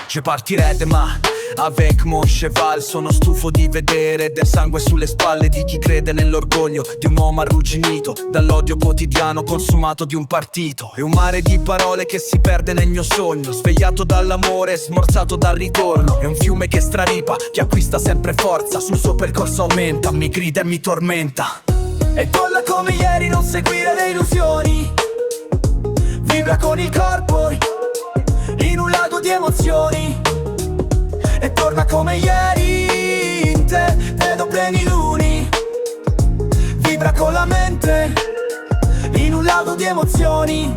Je partirai demain avec mon cheval. Sono stufo di vedere del sangue sulle spalle di chi crede nell'orgoglio di un uomo arrugginito dall'odio quotidiano consumato di un partito. È un mare di parole che si perde nel mio sogno, svegliato dall'amore, smorzato dal ritorno. È un fiume che straripa, che acquista sempre forza, sul suo percorso aumenta, mi grida e mi tormenta. E bolla come ieri, non seguire le illusioni, vibra con il corpo in un lago di emozioni. E torna come ieri in te, vedo pleniluni, vibra con la mente in un lago di emozioni.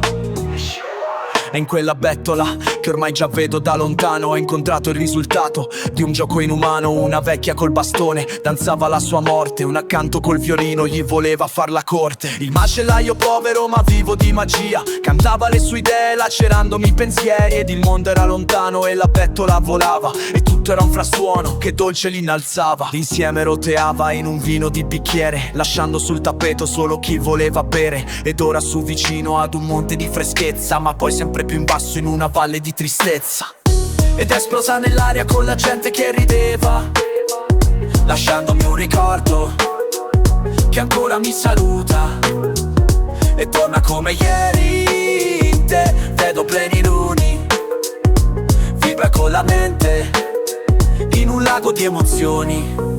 E in quella bettola che ormai già vedo da lontano ho incontrato il risultato di un gioco inumano. Una vecchia col bastone danzava la sua morte, un accanto col violino gli voleva far la corte. Il macellaio povero ma vivo di magia cantava le sue idee lacerandomi i pensieri. Ed il mondo era lontano e la bettola volava e tutto era un frastuono che dolce l'innalzava. Insieme roteava in un vino di bicchiere, lasciando sul tappeto solo chi voleva bere. Ed ora su vicino ad un monte di freschezza, ma poi sempre più in basso in una valle di tristezza. Ed è esplosa nell'aria con la gente che rideva, lasciandomi un ricordo che ancora mi saluta. E torna come ieri in te, vedo pleniluni, vibra con la mente in un lago di emozioni.